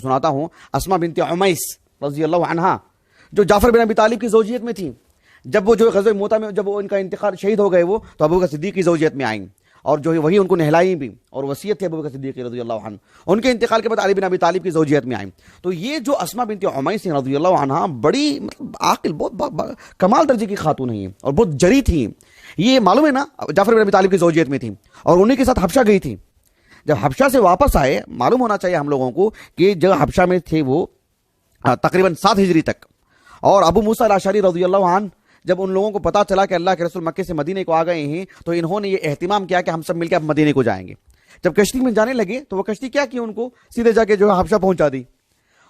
سناتا ہوں اسما بنت عمیس رضی اللہ عنہا جو جعفر بن ابی طالب کی زوجیت میں تھی. جب وہ جو غزوہ موتا میں جب وہ ان کا انتقال شہید ہو گئے وہ تو ابوبکر صدیق کی زوجیت میں آئیں اور جو ہے وہی ان کو نہلائیں بھی اور وصیت تھی ابوبکر صدیق رضی اللہ عنہ. ان کے انتقال کے بعد علی بن ابی طالب کی زوجیت میں آئیں. تو یہ جو اسما بنت عمیس رضی اللہ عنہا بڑی عاقل بہت کمال درجے کی خاتون ہیں اور بہت جری تھیں. یہ معلوم ہے نا جعفر بن ابی طالب کی زوجیت میں تھیں اور انہیں کے ساتھ حبشہ گئی تھی. جب حبشہ سے واپس آئے معلوم ہونا چاہیے ہم لوگوں کو کہ جگہ حبشہ میں تھے وہ تقریباً 7 ہجری تک. اور ابو موسیٰ الاشعری رضی اللہ عنہ جب ان لوگوں کو پتا چلا کہ اللہ کے رسول مکے سے مدینے کو آ گئے ہیں تو انہوں نے یہ اہتمام کیا کہ ہم سب مل کے اب مدینے کو جائیں گے. جب کشتی میں جانے لگے تو وہ کشتی کیا کی ان کو سیدھے جا کے جو ہے حبشہ پہنچا دی.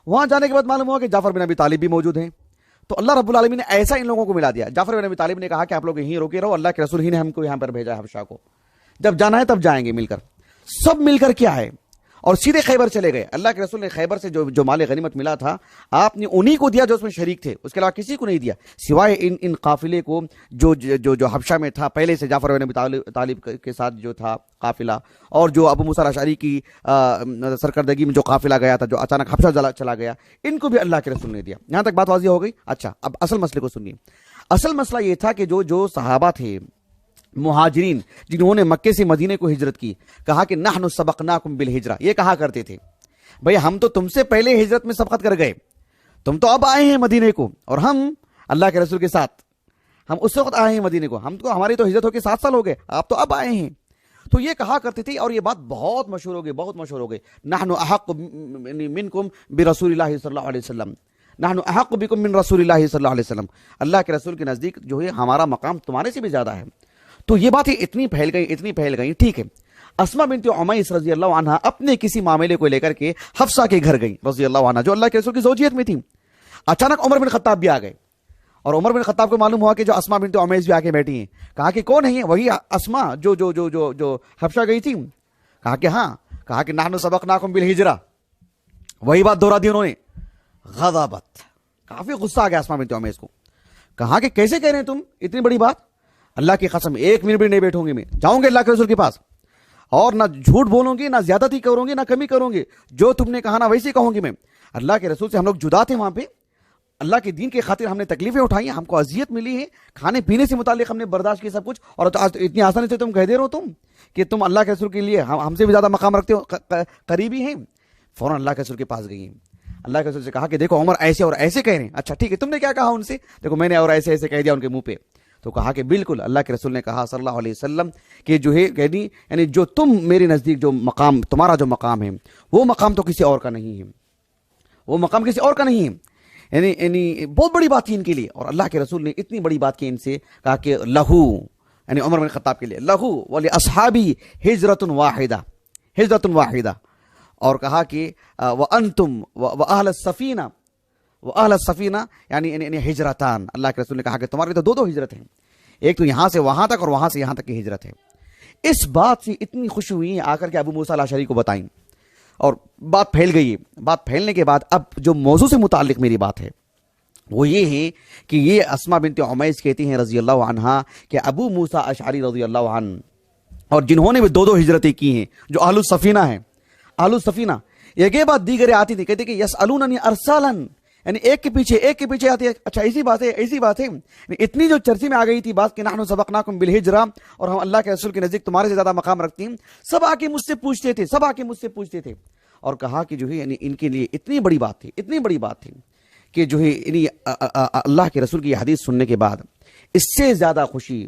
وہاں جانے کے بعد معلوم ہوا کہ جعفر بن ابی طالب بھی موجود ہیں. تو اللہ رب العالمین نے ایسا ان لوگوں کو ملا دیا. جعفر بن ابی طالب نے کہا کہ آپ لوگ یہیں روکے رہو, اللہ کے رسول ہی نے ہم کو یہاں پر بھیجا ہے حبشہ کو, جب جانا ہے تب جائیں گے مل کر. سب مل کر کیا ہے اور سیدھے خیبر چلے گئے. اللہ کے رسول نے خیبر سے جو مال غنیمت ملا تھا آپ نے انہی کو دیا جو اس میں شریک تھے, اس کے علاوہ کسی کو نہیں دیا سوائے ان قافلے کو جو حبشہ میں تھا پہلے سے جعفر بن ابی طالب کے ساتھ جو تھا قافلہ, اور جو ابو موسیٰ الاشعری کی سرکردگی میں جو قافلہ گیا تھا جو اچانک حبشہ چلا گیا, ان کو بھی اللہ کے رسول نے دیا. یہاں تک بات واضح ہو گئی. اچھا اب اصل مسئلے کو سنیے. اصل مسئلہ یہ تھا کہ جو صحابہ تھے مہاجرین جنہوں نے مکے سے مدینے کو ہجرت کی, کہا کہ نحن سبقناکم بالہجرہ. یہ کہا کرتے تھے بھئی ہم تو تم سے پہلے ہجرت میں سبقت کر گئے, تم تو اب آئے ہیں مدینے کو, اور ہم اللہ کے رسول کے ساتھ ہم اس وقت آئے ہیں مدینے کو, ہم تو ہماری تو ہجرت ہو کے 7 سال ہو گئے, آپ تو اب آئے ہیں. تو یہ کہا کرتے تھے اور یہ بات بہت مشہور ہو گئی. نحن احق منکم برسول اللہ صلی اللہ علیہ وسلم, نحن احق بکم من رسول اللہ صلی اللہ علیہ وسلم. اللہ کے رسول کے نزدیک جو ہے ہمارا مقام تمہارے سے بھی زیادہ ہے. تو یہ باتیں اتنی پھیل گئیں. ٹھیک ہے, اسما بنت عمیس رضی اللہ عنہ اپنے کسی معاملے کو لے کر کے حفصہ کے گھر گئی رضی اللہ عنہ جو اللہ کے رسول کی زوجیت میں تھی. اچانک عمر بن خطاب بھی آ گئے اور عمر بن خطاب کو معلوم ہوا کہ جو اسما بنت عمیس بھی آ کے بیٹھی ہیں. کہا کہ کون ہے وہی اسما جو حبشہ گئی تھی. کہا کہ ہاں. کہا کہ نحن سبقناکم بالہجرہ. وہی بات دہرا دی انہوں نے. غضبت, کافی غصہ آ گیا اسما بنت عمیس کو. کہا کہ کیسے کہہ رہے ہیں تم اتنی بڑی بات, اللہ کی قسم 1 منٹ بھی نہیں بیٹھوں گی, میں جاؤں گے اللہ کے رسول کے پاس اور نہ جھوٹ بولوں گی, نہ زیادتی کروں گی, نہ کمی کروں گی, جو تم نے کہا نا ویسے کہوں گی میں. اللہ کے رسول سے ہم لوگ جدا تھے وہاں پہ, اللہ کے دین کے خاطر ہم نے تکلیفیں اٹھائی ہیں, ہم کو اذیت ملی ہے, کھانے پینے سے متعلق ہم نے برداشت کی سب کچھ, اور اتنی آسانی سے تم کہہ دے رہو تم کہ تم اللہ کے رسول کے لیے ہم سے بھی زیادہ مقام رکھتے ہو, قریبی ہیں. فوراً اللہ کے رسول کے پاس گئی. اللہ کے رسول سے کہا کہ دیکھو عمر ایسے اور ایسے کہہ رہے ہیں. اچھا ٹھیک ہے, تم نے کیا کہا ان سے؟ دیکھو میں نے اور ایسے ایسے کہہ دیا ان کے منہ پہ. تو کہا کہ بالکل اللہ کے رسول نے کہا صلی اللہ علیہ وسلم کہ جو ہے یعنی جو تم میرے نزدیک جو مقام تمہارا جو مقام ہے وہ مقام تو کسی اور کا نہیں ہے, وہ مقام کسی اور کا نہیں ہے. یعنی بہت بڑی بات تھی ان کے لیے. اور اللہ کے رسول نے اتنی بڑی بات کی ان سے, کہا کہ لہو یعنی عمر بن خطاب کے لیے لہو ولی اصحابی ہجرت واحدہ, اور کہا کہ وانتم واہل السفینہ اہل السفینہ یعنی ہجرتان. اللہ کے رسول نے کہا کہ تمہارے تو 2 ہجرت ہیں, ایک تو یہاں سے وہاں تک اور وہاں سے یہاں تک کی ہجرت ہے. اس بات سے اتنی خوشی ہوئی آ کر کے ابو موسیٰ الاشعری کو بتائیں اور بات پھیل گئی. بات پھیلنے کے بعد اب جو موضوع سے متعلق میری بات ہے وہ یہ ہے کہ یہ اسما بنت عمیس کہتی ہیں رضی اللہ عنہا کہ ابو موسیٰ اشعری رضی اللہ عنہ اور جنہوں نے بھی 2 ہجرتیں کی ہیں جو اہل السفینہ ہیں, اہل السفینہ, یہ بات دیگر آتی تھی, کہتے کہ یسألوننی ارسالا, یعنی ایک کے پیچھے آتی ہے. اچھا ایسی بات ہے اتنی جو چرچی میں آ گئی تھی بات کہ نحن سبقناکم بالہجرہ اور ہم اللہ کے رسول کے نزدیک تمہارے سے زیادہ مقام رکھتے ہیں. سب آ کے مجھ سے پوچھتے تھے اور کہا کہ جو ہے یعنی ان کے لیے اتنی بڑی بات تھی کہ جو ہے یعنی اللہ کے رسول کی یہ حدیث سننے کے بعد اس سے زیادہ خوشی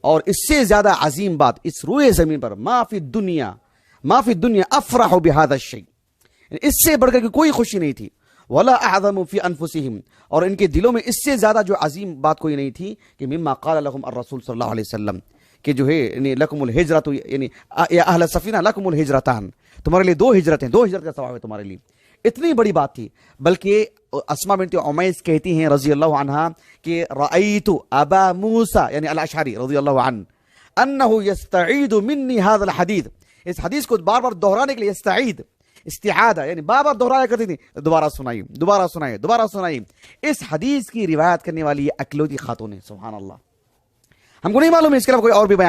اور اس سے زیادہ عظیم بات اس روئے زمین پر ما فی الدنیا افرح بهذا الشيء, اس سے بڑھ کر کوئی خوشی نہیں تھی. ولا اعظم فی انفسهم, اور ان کے دلوں میں اس سے زیادہ جو عظیم بات کوئی نہیں تھی کہ مما قال لهم الرسول صلی اللہ علیہ وسلم کہ جو ہے یعنی لکم الہجرۃ یعنی یا اہل السفینہ لکم الہجرتان, تمہارے لیے 2 ہجرتیں, 2 ہجرت کا ثواب ہے تمہارے لیے. اتنی بڑی بات تھی. بلکہ اسما بنت عمیس کہتی ہیں رضی اللہ عنہا کہ رأیت ابا موسیٰ یعنی الاشعری رضی اللہ عنہ انہ یستعید منی هذا الحدیث, اس حدیث کو بار بار دہرانے کے لیے استعادہ یعنی بار بار دہرایا کرتی تھی, دوبارہ سنائی. اس حدیث کی روایت کرنے والی یہ اکلوتی خاتون ہے. سبحان اللہ, ہم کو نہیں معلوم ہے اس کے علاوہ کوئی اور بھی بیان